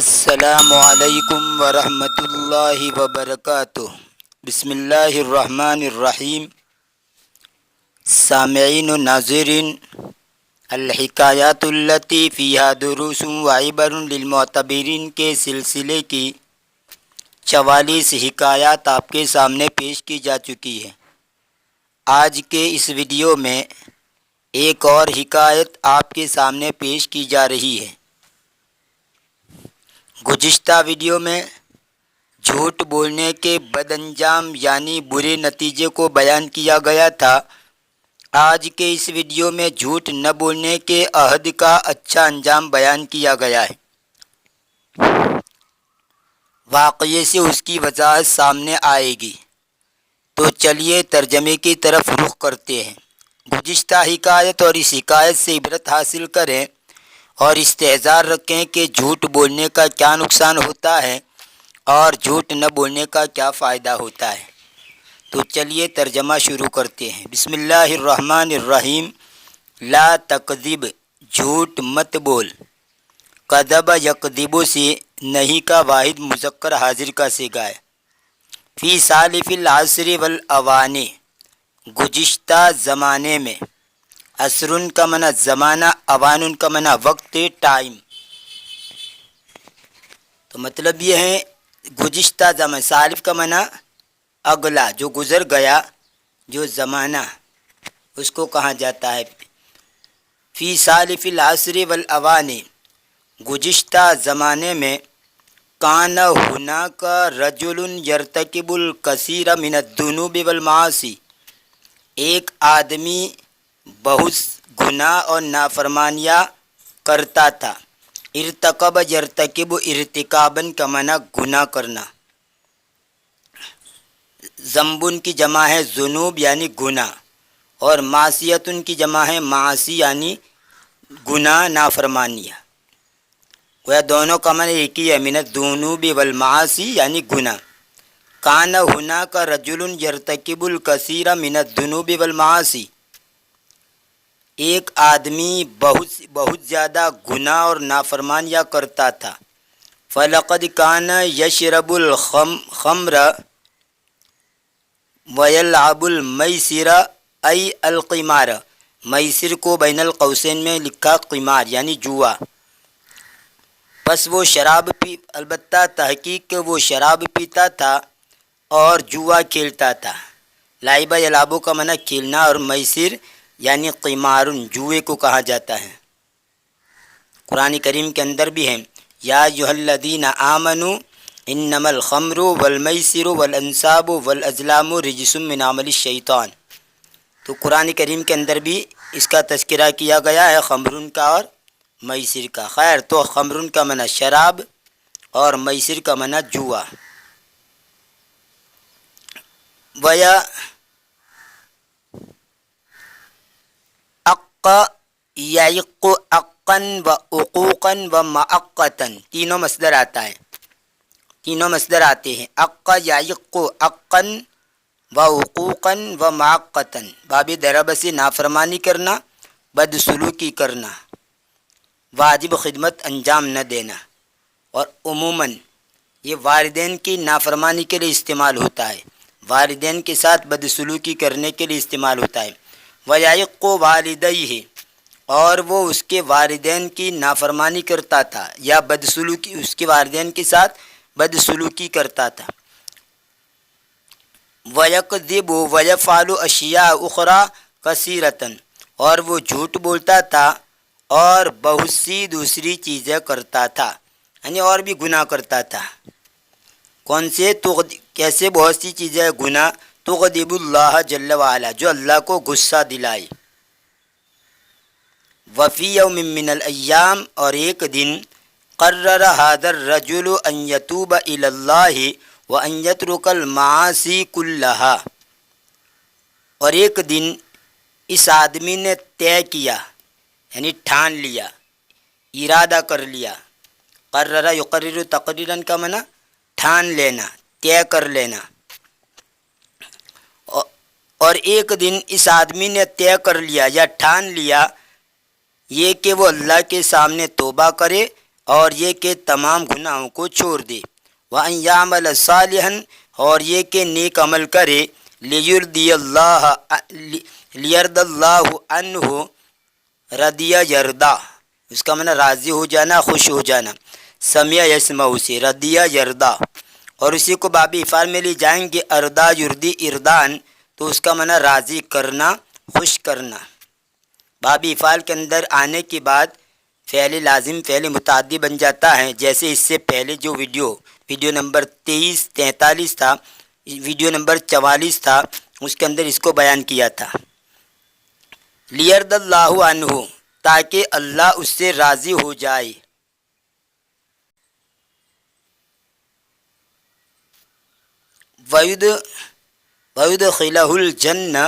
السلام علیکم ورحمۃ اللہ وبرکاتہ۔ بسم اللہ الرحمن الرحیم۔ سامعین و ناظرین، الحکایات التی فیہا دروس و عبر للمعتبرین کے سلسلے کی 44 حکایات آپ کے سامنے پیش کی جا چکی ہے۔ آج کے اس ویڈیو میں ایک اور حکایت آپ کے سامنے پیش کی جا رہی ہے۔ گزشتہ ویڈیو میں جھوٹ بولنے کے بد انجام یعنی برے نتیجے کو بیان کیا گیا تھا۔ آج کے اس ویڈیو میں جھوٹ نہ بولنے کے عہد کا اچھا انجام بیان کیا گیا ہے۔ واقعے سے اس کی وضاحت سامنے آئے گی، تو چلیے ترجمے کی طرف رخ کرتے ہیں۔ گزشتہ حکایت اور اس حکایت سے عبرت حاصل کریں اور استحضار رکھیں کہ جھوٹ بولنے کا کیا نقصان ہوتا ہے اور جھوٹ نہ بولنے کا کیا فائدہ ہوتا ہے۔ تو چلیے ترجمہ شروع کرتے ہیں۔ بسم اللہ الرحمن الرحیم۔ لا تکذب، جھوٹ مت بول۔ کذب یکذب سے نہیں کا واحد مذکر حاضر کا صیغہ ہے۔ فی سالف العصر والاوان، گزشتہ زمانے میں۔ عصر کا معنی زمانہ، اوان کا معنی وقت، ٹائم۔ تو مطلب یہ ہے گزشتہ زمانہ، سالف کا معنی اگلا، جو گزر گیا، جو زمانہ اس کو کہا جاتا ہے۔ فی سالف العصر والاوان، گزشتہ زمانے میں۔ کان ہناک رجل یرتکب الکثیر من الذنوب والمعاصی، ایک آدمی بہت گناہ اور نافرمانیاں کرتا تھا۔ ارتکب یرتکب ارتکابن کا معنی گناہ کرنا۔ ذنبن کی جمع ہے ذنوب یعنی گناہ، اور معصیتن کی جمع ہے معاصی یعنی گناہ نافرمانیاں۔ وہ دونوں کا معنی ایک ہی ہے، من الذنوب والمعاصی یعنی گناہ۔ کان ہناک رجل یرتکب الکثیر من الذنوب والمعاصی، ایک آدمی بہت زیادہ گناہ اور نافرمانیاں کرتا تھا۔ فلقد کان یشرب الخمر ویلعب المیسر ای القمار، میسر کو بین القوسین میں لکھا قمار یعنی جوا۔ پس وہ شراب البتہ تحقیق کہ وہ شراب پیتا تھا اور جوا کھیلتا تھا۔ لائبہ یلعبو کا معنی کھیلنا، اور میسر یعنی قمارن جوئے کو کہا جاتا ہے۔ قرآن کریم کے اندر بھی ہے، یا ایھا الذین آمنوا انما الخمر والمیسر والانصاب والازلام رجس من عمل الشیطان۔ تو قرآن کریم کے اندر بھی اس کا تذکرہ کیا گیا ہے، خمرن کا اور میسر کا۔ خیر، تو خمرن کا معنی شراب اور میسر کا معنی جوا۔ ویا یعق عقا و عقوقا و معقتا، تینوں مصدر آتا ہے، تینوں مصدر آتے ہیں۔ عق یعق عقا و عقوقا و معقتا، باب ضرب سے نافرمانی کرنا، بدسلوکی کرنا، واجب خدمت انجام نہ دینا۔ اور عموماً یہ والدین کی نافرمانی کے لیے استعمال ہوتا ہے، والدین کے ساتھ بدسلوکی کرنے کے لیے استعمال ہوتا ہے۔ وَيَعِقُّ وَالِدَيْهِ، اور وہ اس کے والدین کی نافرمانی کرتا تھا یا بدسلوکی، اس کے والدین کے ساتھ بدسلوکی کرتا تھا۔ وَيَكْذِبُ وَيَفْعَلُ أَشْيَاءَ أُخْرَى كَثِيرَةً، اور وہ جھوٹ بولتا تھا اور بہت سی دوسری چیزیں کرتا تھا، یعنی اور بھی گناہ کرتا تھا۔ کون سے؟ کیسے بہت سی چیزیں گناہ؟ تغضب اللہ جل وعلا، جو اللہ کو غصہ دلائے۔ وفی یوم من الایام، اور ایک دن، قرر هذا الرجل ان یتوب الی اللہ وان یترک المعاصی کلها، اور ایک دن اس آدمی نے طے کیا یعنی ٹھان لیا، ارادہ کر لیا۔ قرر یقرر تقریرا کا معنی ٹھان لینا، طے کر لینا۔ اور ایک دن اس آدمی نے طے کر لیا یا ٹھان لیا یہ کہ وہ اللہ کے سامنے توبہ کرے اور یہ کہ تمام گناہوں کو چھوڑ دے، وَأَن يَعْمَلَ صَالِحًا اور یہ کہ نیک عمل کرے، لِيُرْضِيَ اللَّهُ عَنْهُ ردیہ یردا، اس کا معنی راضی ہو جانا، خوش ہو جانا، سمع یسمع سے ردیہ یردا، اور اسی کو باب افعال میں لے جائیں گے اردا یردی اردان، تو اس کا معنی راضی کرنا، خوش کرنا۔ باب افعال کے اندر آنے کے بعد فعل لازم فعل متعدی بن جاتا ہے، جیسے اس سے پہلے جو ویڈیو نمبر 43 تھا، ویڈیو نمبر 44 تھا، اس کے اندر اس کو بیان کیا تھا۔ لیرد اللہ عنہ، تاکہ اللہ اس سے راضی ہو جائے۔ وَيُدْخِلَهُ الْجَنَّةَ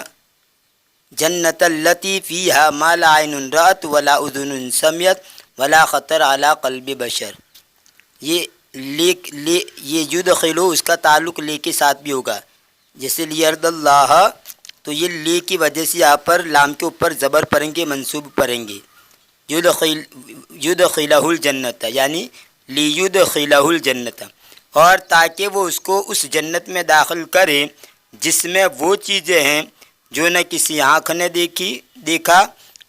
جنت التی فیہا ما لا عین رأت ولا اذن سمعت ولا خطر علی قلب بشر۔ یہ یدخلو اس کا تعلق لے کے ساتھ بھی ہوگا، جیسے لیرد اللہ، تو یہ لے کی وجہ سے یہاں پر لام کے اوپر زبر پڑیں گے، منصوب پڑیں گے، یدخلہ الجنت، یعنی لیدخلہ الجنت، اور تاکہ وہ اس کو اس جنت میں داخل کرے جس میں وہ چیزیں ہیں جو نہ کسی آنکھ نے دیکھا،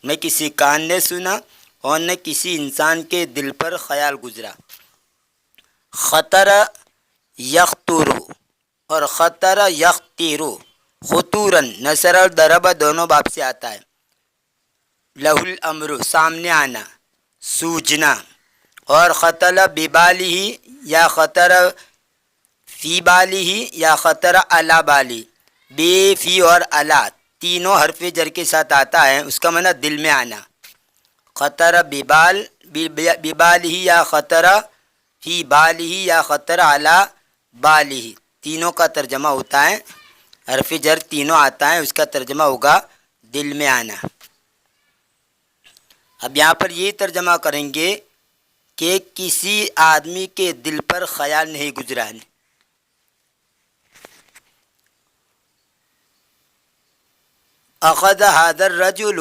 نہ کسی کان نے سنا، اور نہ کسی انسان کے دل پر خیال گزرا۔ خطر یخطر اور خطر یخطر، خطوراً نصر اور ضرب دونوں باب سے آتا ہے۔ لہ الامر سامنے آنا، سوجنا، اور خطر ببالہ یا خطر فی بالہ یا خطر علی بالہ، بے فی اور علا تینوں حرف جر کے ساتھ آتا ہے، اس کا معنی دل میں آنا۔ خطر ببالہ یا خطر فی بالہ یا خطر علی بالہ، تینوں کا ترجمہ ہوتا ہے، حرف جر تینوں آتا ہے، اس کا ترجمہ ہوگا دل میں آنا۔ اب یہاں پر یہ ترجمہ کریں گے کہ کسی آدمی کے دل پر خیال نہیں گزرا ہے۔ اخذ هذا الرجل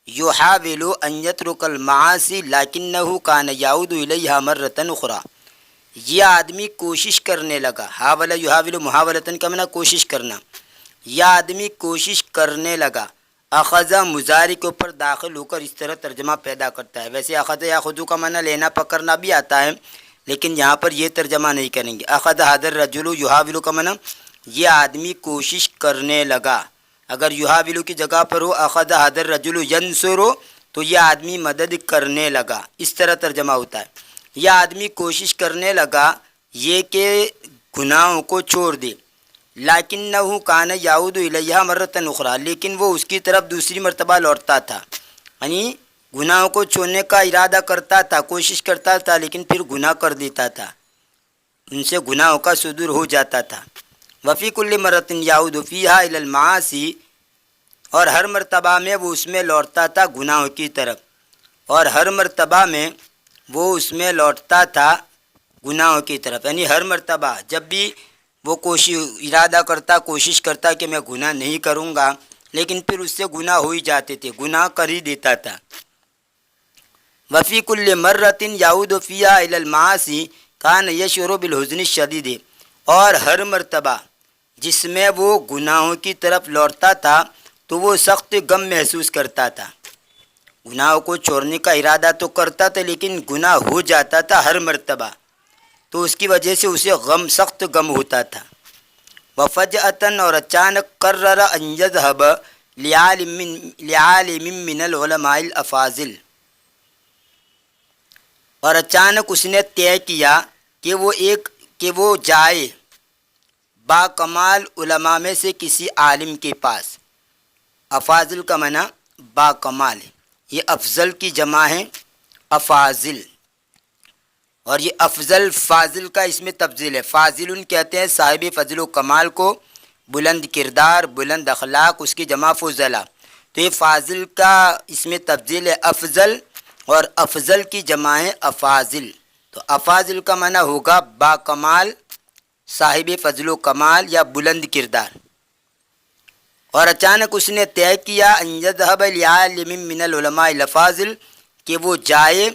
يحاول ان يترك المعاصي لكنه كان يعود اليها مرة اخرى، یہ آدمی کوشش کرنے لگا، حاول يحاول محاولتاً کا معنی کوشش کرنا، یہ آدمی کوشش کرنے لگا۔ اخذ مضارع کے اوپر داخل ہو کر اس طرح ترجمہ پیدا کرتا ہے، ویسے اخذ یاخذ کا معنی لینا پکڑنا بھی آتا ہے، لیکن یہاں پر یہ ترجمہ نہیں کریں گے۔ اخذ هذا الرجل يحاول کا معنی یہ آدمی کوشش کرنے لگا، اگر یحاول کی جگہ پر ہو اخذ هذا الرجل ینصر تو یہ آدمی مدد کرنے لگا، اس طرح ترجمہ ہوتا ہے۔ یہ آدمی کوشش کرنے لگا یہ کہ گناہوں کو چھوڑ دے، لیکنہ کان یعود الیہا مرۃ اخری، لیکن وہ اس کی طرف دوسری مرتبہ لوٹتا تھا، یعنی گناہوں کو چھوڑنے کا ارادہ کرتا تھا، کوشش کرتا تھا، لیکن پھر گناہ کر دیتا تھا، ان سے گناہوں کا صدور ہو جاتا تھا۔ وفی کل مرۃ یعود فیہا الی المعاصی، اور ہر مرتبہ میں وہ اس میں لوٹتا تھا گناہوں کی طرف، اور ہر مرتبہ میں وہ اس میں لوٹتا تھا گناہوں کی طرف، یعنی ہر مرتبہ جب بھی وہ ارادہ کرتا، کوشش کرتا کہ میں گناہ نہیں کروں گا، لیکن پھر اس سے گناہ ہو ہی جاتے تھے، گناہ کر ہی دیتا تھا۔ وفی کل مرۃ یعود فیہا الی المعاصی کان یشعر بالحزن الشدید، اور ہر مرتبہ جس میں وہ گناہوں کی طرف لوٹتا تھا تو وہ سخت غم محسوس کرتا تھا، گناہوں کو چھوڑنے کا ارادہ تو کرتا تھا لیکن گناہ ہو جاتا تھا ہر مرتبہ، تو اس کی وجہ سے اسے سخت غم ہوتا تھا۔ وفجأۃ اور اچانک قرر ان یذهب لعالم من العلماء الافاضل، اور اچانک اس نے طے کیا کہ وہ جائے با کمال علماء میں سے کسی عالم کے پاس۔ افاضل کا معنی با کمال ہے، یہ افضل کی جمع ہے افاضل، اور یہ افضل فاضل کا اس میں تفضیل ہے۔ فاضل کہتے ہیں صاحب فضل و کمال کو، بلند کردار، بلند اخلاق، اس کی جمع فضلہ، تو یہ فاضل کا اس میں تفضیل ہے افضل، اور افضل کی جمع ہے افاضل، تو افاضل کا معنی ہوگا با کمال، صاحب فضل و کمال یا بلند کردار۔ اور اچانک اس نے طے کیا ان یذهب لعالم من العلماء الافاضل، کہ وہ جائے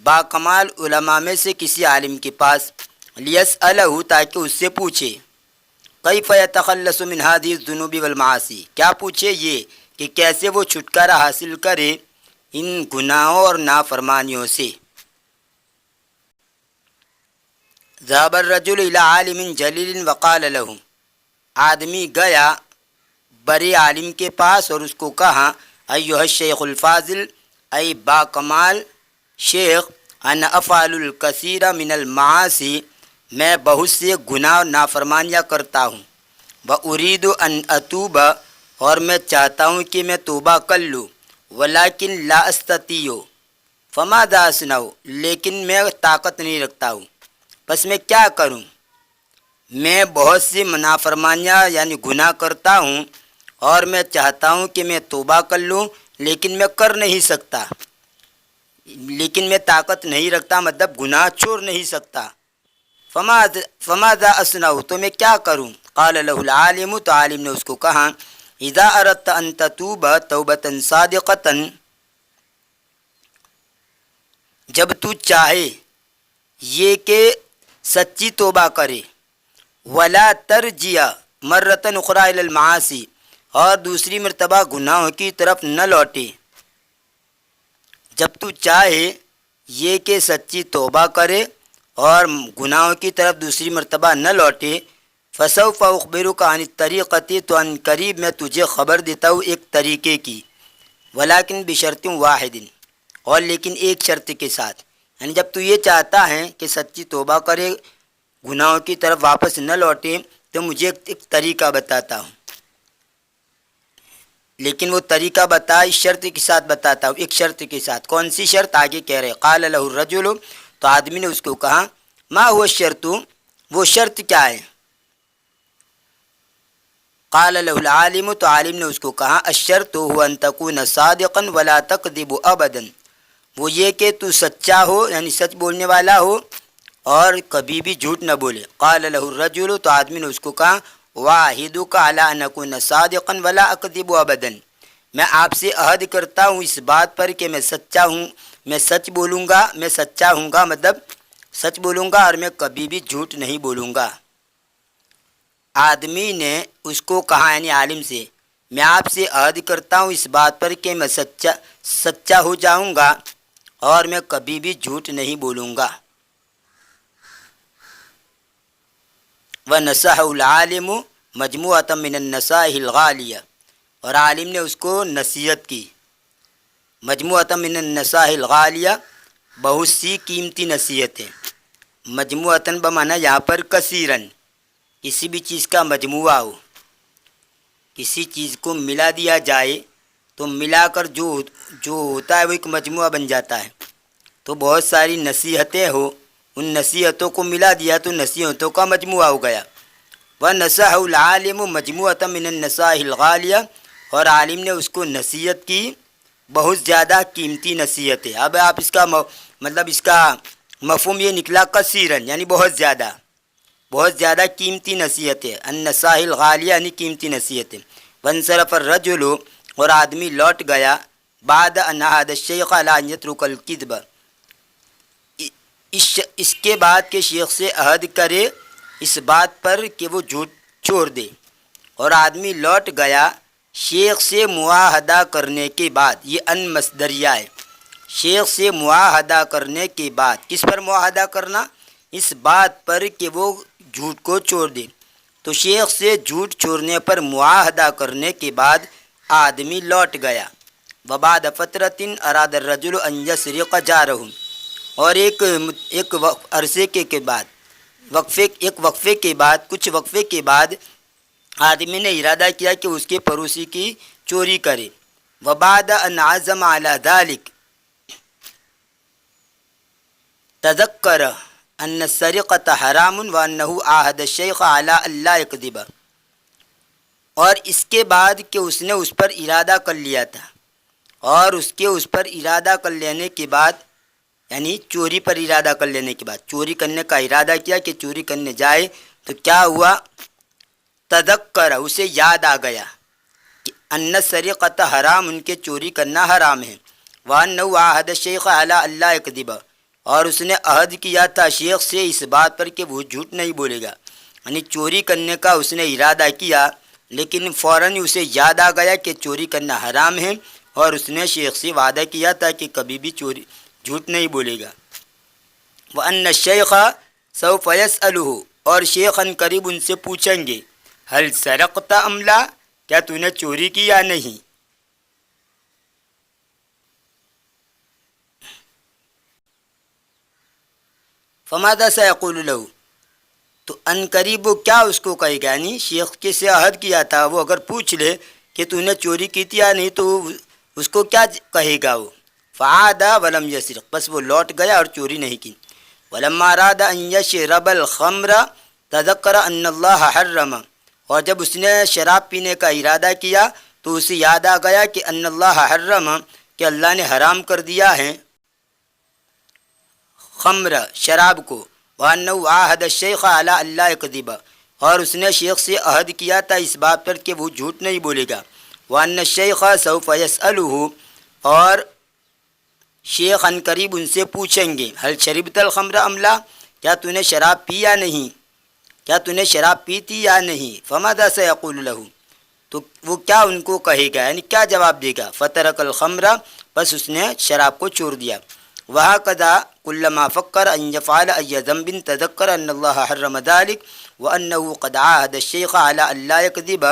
باکمال علماء میں سے کسی عالم کے پاس، لیسألہ تاکہ اس سے پوچھے، کیف یتخلص من هذه الذنوب والمعاصی، کیا پوچھے یہ کہ کیسے وہ چھٹکارا حاصل کرے ان گناہوں اور نافرمانیوں سے۔ ذهب الرجل الى عالم جلیل وقال له، آدمی گیا بڑے عالم کے پاس اور اس کو کہا، ایھا الشیخ الفاضل، ای با کمال شیخ، انا افعل الکثیر من المعاصی، میں بہت سے گناہ اور نافرمانیاں کرتا ہوں، وارید ان اتوب، اور میں چاہتا ہوں کہ میں توبہ کر لوں، ولیکن لا استطیع، فماذا اصنع، لیکن میں طاقت نہیں رکھتا ہوں، پس میں کیا کروں؟ میں بہت سی نافرمانیاں یعنی گناہ کرتا ہوں اور میں چاہتا ہوں کہ میں توبہ کر لوں، لیکن میں کر نہیں سکتا، لیکن میں طاقت نہیں رکھتا، مطلب گناہ چھوڑ نہیں سکتا۔ فماذا اصنع، تو میں کیا کروں؟ قال له العالم، تو عالم نے اس کو کہا، اذا اردت ان تتوب توبۃ صادقۃ، جب تو چاہے یہ کہ سچی توبہ کرے، ولا ترجع مرۃ اخری الی المعاصی، اور دوسری مرتبہ گناہوں کی طرف نہ لوٹے، جب تو چاہے یہ کہ سچی توبہ کرے اور گناہوں کی طرف دوسری مرتبہ نہ لوٹے، فسوف اخبرک عن الطریقۃ، تو ان قریب میں تجھے خبر دیتا ہوں ایک طریقے کی، ولیکن بشرط واحد، اور لیکن ایک شرط کے ساتھ، یعنی جب تو یہ چاہتا ہے کہ سچی توبہ کرے، گناہوں کی طرف واپس نہ لوٹے، تو مجھے ایک طریقہ بتاتا ہوں، لیکن وہ طریقہ بتا اس شرط کے ساتھ بتاتا ہوں، ایک شرط کے ساتھ۔ کون سی شرط؟ آگے کہہ رہے، قال له الرجل، تو آدمی نے اس کو کہا، ما هو الشرط، وہ شرط کیا ہے؟ قال له العالم، تو عالم نے اس کو کہا، الشرط هو ان تكون صادقا ولا تكذب ابدا، وہ یہ کہ تو سچا ہو یعنی سچ بولنے والا ہو اور کبھی بھی جھوٹ نہ بولے۔ قال له الرجل، تو آدمی نے اس کو کہا، واحدک علی ان اکون صادقا ولا اکذب ابدا، میں آپ سے عہد کرتا ہوں اس بات پر کہ میں سچا ہوں، میں سچ بولوں گا، میں سچا ہوں گا، مطلب سچ بولوں گا اور میں کبھی بھی جھوٹ نہیں بولوں گا۔ آدمی نے اس کو کہا یعنی عالم سے، میں آپ سے عہد کرتا ہوں اس بات پر کہ میں سچا ہو جاؤں گا اور میں کبھی بھی جھوٹ نہیں بولوں گا۔ وَنَصَحَهُ الْعَالِمُ مَجْمُوعَةً مِّنَ النَّصَائِحِ الْغَالِيَةِ، اور عالم نے اس کو نصیحت کی، مجموعۃ من النصائح الغالیہ، بہت سی قیمتی نصیحتیں، مجموعۃ بمانا یہاں پر کثیرن، کسی بھی چیز کا مجموعہ ہو، کسی چیز کو ملا دیا جائے تو ملا کر جو ہوتا ہے وہ ایک مجموعہ بن جاتا ہے، تو بہت ساری نصیحتیں ہو، ان نصیحتوں کو ملا دیا تو نصیحتوں کا مجموعہ ہو گیا۔ وَنَصَحَهُ الْعَالِمُ مَجْمُوعَةً مِّنَ النَّصَائِحِ الْغَالِيَةِ، اور عالم نے اس کو نصیحت کی، بہت زیادہ قیمتی نصیحت ہے۔ اب آپ اس کا مطلب اس کا مفہوم یہ نکلا کثیرن یعنی بہت زیادہ قیمتی نصیحت ہے، النصائح الغالیہ یعنی قیمتی نصیحت ہے۔ وانصرف الرجل، اور آدمی لوٹ گیا، بعد ان عہد الشیخ علی ان یترک الکذب، اس کے بعد کہ شیخ سے عہد کرے اس بات پر کہ وہ جھوٹ چھوڑ دے، اور آدمی لوٹ گیا شیخ سے معاہدہ کرنے کے بعد، یہ ان مصدریہ ہے، شیخ سے معاہدہ کرنے کے بعد، کس پر معاہدہ کرنا؟ اس بات پر کہ وہ جھوٹ کو چھوڑ دے، تو شیخ سے جھوٹ چھوڑنے پر معاہدہ کرنے کے بعد آدمی لوٹ گیا۔ وبعد فترۃ اراد الرجل ان یسرق جارہ، اور ایک عرصے کے بعد، کچھ وقفے کے بعد آدمی نے ارادہ کیا کہ اس کے پڑوسی کی چوری کرے۔ وبعد ان عزم علی ذلک تذکر ان السرقۃ حرام وانہ عاہد الشیخ علی الا یکذب، اور اس کے بعد کہ اس نے اس پر ارادہ کر لیا تھا، اور اس پر ارادہ کر لینے کے بعد یعنی چوری پر ارادہ کر لینے کے بعد، چوری کرنے کا ارادہ کیا کہ چوری کرنے جائے تو کیا ہوا؟ تذکر، اسے یاد آ گیا کہ ان السرقۃ حرام، ان کے چوری کرنا حرام ہے، وانہ عاہد الشیخ علی الا یکذب، اور اس نے عہد کیا تھا شیخ سے اس بات پر کہ وہ جھوٹ نہیں بولے گا، یعنی چوری کرنے کا اس نے ارادہ کیا، لیکن فوراً اسے یاد آ گیا کہ چوری کرنا حرام ہے، اور اس نے شیخ سے وعدہ کیا تھا کہ کبھی بھی جھوٹ نہیں بولے گا۔ وَأَنَّ الشَّيْخَ سَوْفَ يَسْأَلُهُ، اور شیخ ان قریب ان سے پوچھیں گے، هل سرقت ام لا، کیا تو نے چوری کی یا نہیں۔ فماذا سيقول له، تو ان قریب وہ کیا اس کو کہے گا، یعنی شیخ کے سے عہد کیا تھا، وہ اگر پوچھ لے کہ تو نے چوری کی تھی یا نہیں تو اس کو کیا کہے گا وہ، فعاد ولم یسرق، بس وہ لوٹ گیا اور چوری نہیں کی۔ ولما اراد ان یشرب الخمر تذکر ان اللہ حرم، اور جب اس نے شراب پینے کا ارادہ کیا تو اسے یاد آ گیا کہ ان اللہ حرم، کہ اللہ نے حرام کر دیا ہے خمر شراب کو، وَأَنَّهُ عَاهَدَ الشَّيْخَ عَلَىٰ أَلَّا يَكْذِبَ، اور اس نے شیخ سے عہد کیا تھا اس بات پر کہ وہ جھوٹ نہیں بولے گا۔ وَأَنَّ الشَّيْخَ سَوْفَ يَسْأَلُهُ، اور شیخ ان قریب ان سے پوچھیں گے، هل شربت الخمر ام لا، کیا تو نے شراب پی یا نہیں، کیا تو نے شراب پی تھی یا نہیں۔ فماذا سيقول له، تو وہ کیا ان کو کہے گا، یعنی کیا جواب دے گا۔ فترک الخمر، بس اس نے شراب کو چھوڑ دیا۔ وہکذا کلما فکر ان یفعل ای ذنب تذکر ان اللہ حرم ذلک وانه قد عاهد الشیخ علی ان لا یکذب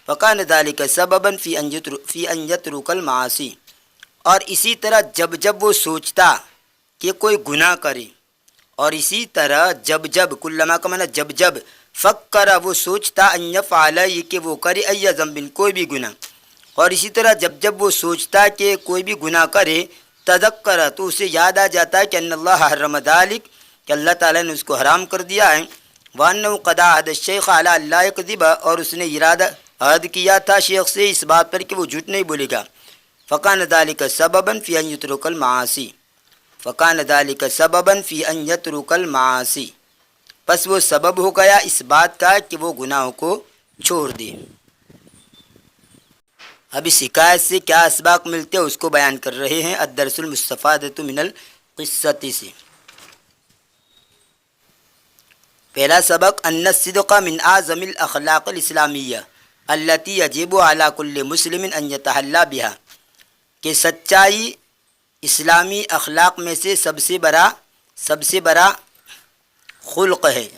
فکان ذلک سببا فی ان یترک المعاصی، اور اسی طرح جب جب وہ سوچتا کہ کوئی گناہ کرے، اور اسی طرح جب کلما کا معنی جب فکر وہ سوچتا ان یفعل یہ کہ وہ کرے ای ذنب کوئی بھی گناہ، اور اسی طرح جب وہ سوچتا کہ کوئی بھی گناہ کرے، تذکر تو اسے یاد آ جاتا ہے کہ ان اللہ حرم ذلک، کہ اللہ تعالیٰ نے اس کو حرام کر دیا ہے، وانه قد عاهد الشیخ علی ان لا یکذب، اور اس نے عہد کیا تھا شیخ سے اس بات پر کہ وہ جھوٹ نہیں بولے گا۔ فکان ذلک سببا فی ان یترک المعاصی، فکان ذلک سببا فی ان یترک المعاصی، پس وہ سبب ہو گیا اس بات کا کہ وہ گناہوں کو چھوڑ دے۔ اب اس حکایت سے کیا اسباق ملتے ہیں اس کو بیان کر رہے ہیں الدرس المستفادۃ من القصۃ سے۔ پہلا سبق، ان الصدق من اعظم الاخلاق الاسلامیہ التي يجب على كل مسلم ان يتحلى بها، کہ سچائی اسلامی اخلاق میں سے سب سے بڑا خلق ہے۔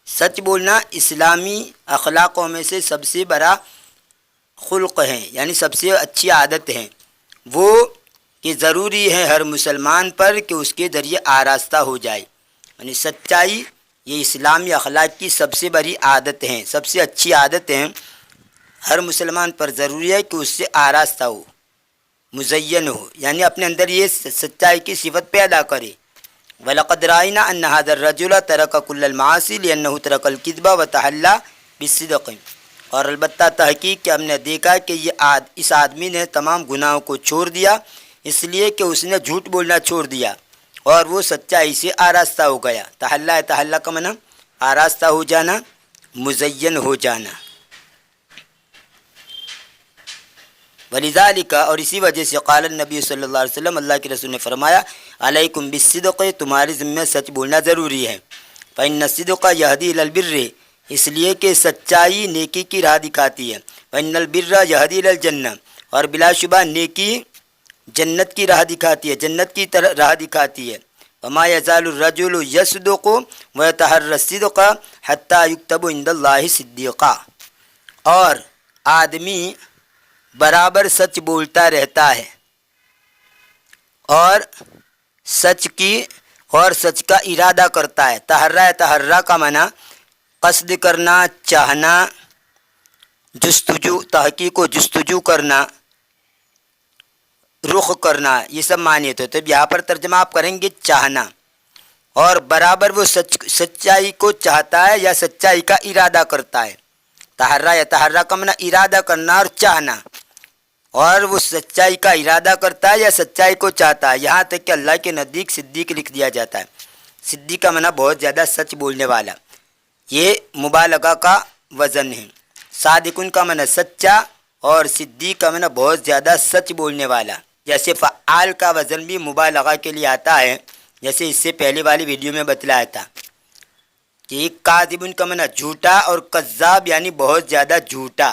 سچ بولنا اسلامی اخلاقوں میں سے سب سے بڑا خلق ہے، یعنی سب سے اچھی عادت ہے وہ، کہ ضروری ہے ہر مسلمان پر کہ اس کے ذریعے آراستہ ہو جائے، یعنی سچائی یہ اسلامی اخلاق کی سب سے بڑی عادت ہے، سب سے اچھی عادت ہے، ہر مسلمان پر ضروری ہے کہ اس سے آراستہ ہو، مزین ہو، یعنی اپنے اندر یہ سچائی کی صفت پیدا کرے۔ وَلَقَدْ رَأَيْنَا أَنَّ هَذَا الرَّجُلَ تَرَكَ كُلَّ الْمَعَاصِي لِأَنَّهُ تَرَكَ الْكِذْبَ وَتَحَلَّى بِالصِّدْقِ، اور البتہ تحقیق کہ ہم نے دیکھا کہ اس آدمی نے تمام گناہوں کو چھوڑ دیا اس لیے کہ اس نے جھوٹ بولنا چھوڑ دیا اور وہ سچائی سے آراستہ ہو گیا۔ تحلّى کا معنی آراستہ ہو جانا، مزین ہو جانا۔ وَلِذَلِكَ، اور اسی وجہ سے قال النبی صلی اللہ علیہ وسلم، اللہ کے رسول نے فرمایا، علیکم بالصدق، تمہارے ذمہ سچ بولنا ضروری ہے۔ فإن الصدق يهدي إلى البر، اس لیے کہ سچائی نیکی کی راہ دکھاتی ہے۔ فإن البر يهدي إلى الجنة، اور بلا شبہ نیکی جنت کی راہ دکھاتی ہے، جنت کی راہ دکھاتی ہے۔ وما يزال الرجل يصدق ويتحرى الصدق حتى يكتب عند الله صديقا، اور آدمی برابر سچ بولتا رہتا ہے اور سچ کا ارادہ کرتا ہے۔ تحرّا کا معنی قصد کرنا، چاہنا، جستجو، تحقیق و جستجو کرنا، رخ کرنا، یہ سب معنی تو یہاں پر ترجمہ آپ کریں گے چاہنا، اور برابر وہ سچائی کو چاہتا ہے یا سچائی کا ارادہ کرتا ہے۔ تحرّا کا معنی ارادہ کرنا اور چاہنا، اور وہ سچائی کا ارادہ کرتا ہے یا سچائی کو چاہتا ہے، یہاں تک کہ اللہ کے نزدیک صدیق لکھ دیا جاتا ہے۔ صدیق کا معنی بہت زیادہ سچ بولنے والا، یہ مبالغہ کا وزن ہے۔ صادقن کا معنی سچا، اور صدیق کا معنی بہت زیادہ سچ بولنے والا۔ جیسے فعال کا وزن بھی مبالغہ کے لیے آتا ہے، جیسے اس سے پہلے والی ویڈیو میں بتلایا تھا کہ کاذب کا معنی جھوٹا اور کذاب یعنی بہت زیادہ جھوٹا،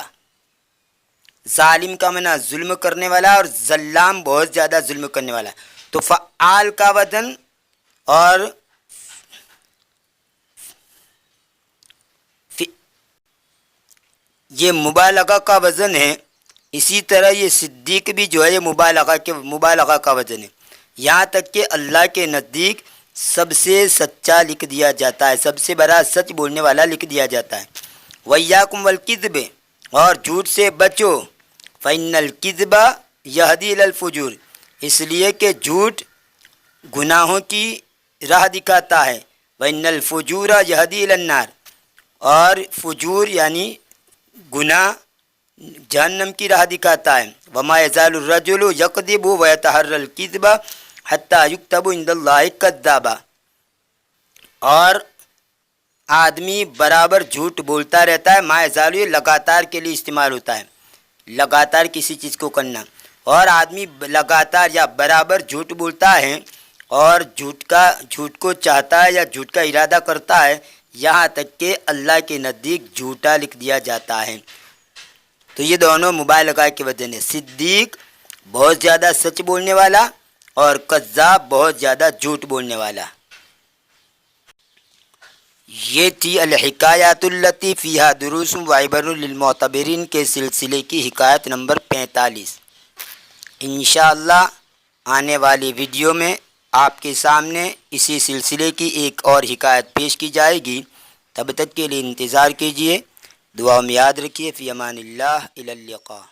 ظالم کا معنی ظلم کرنے والا اور ظلام بہت زیادہ ظلم کرنے والا۔ تو فعال کا وزن اور یہ مبالغہ کا وزن ہے، اسی طرح یہ صدیق بھی جو ہے یہ مبالغہ کا وزن ہے، یہاں تک کہ اللہ کے نزدیک سب سے سچا لکھ دیا جاتا ہے، سب سے بڑا سچ بولنے والا لکھ دیا جاتا ہے۔ وَإِيَّاكُمْ وَالْكِذْبِ، اور جھوٹ سے بچو، فَإِنَّ الْكِذْبَ يَهْدِي إِلَى الْفُجُورِ، اس لیے کہ جھوٹ گناہوں کی راہ دکھاتا ہے، وَإِنَّ الْفُجُورَ يَهْدِي إِلَى النَّارِ، اور فجور یعنی گناہ جہنم کی راہ دکھاتا ہے۔ وَمَا يَزَالُ الرَّجُلُ يَكْذِبُ وَيَتَحَرَّى الْكِذْبَ حَتَّى يُكْتَبَ عِندَ اللَّهِ كَذَّابًا، اور آدمی برابر جھوٹ بولتا رہتا ہے۔ ما يزال یہ لگاتار کے لیے استعمال ہوتا ہے، لگاتار کسی چیز کو کرنا، اور آدمی لگاتار یا برابر جھوٹ بولتا ہے اور جھوٹ کو چاہتا ہے یا جھوٹ کا ارادہ کرتا ہے، یہاں تک کہ اللہ کے نزدیک جھوٹا لکھ دیا جاتا ہے۔ تو یہ دونوں مبالغہ کی وجہ ہے، صدیق بہت زیادہ سچ بولنے والا اور کذاب بہت زیادہ جھوٹ بولنے والا۔ یہ تھی الحکایات التی فیہا دروس و عبر للمعتبرین کے سلسلے کی حکایت نمبر 45۔ انشاءاللہ آنے والی ویڈیو میں آپ کے سامنے اسی سلسلے کی ایک اور حکایت پیش کی جائے گی، تب تک کے لیے انتظار کیجیے، دعا میں یاد رکھیے، فی امان اللہ، الی اللقاء۔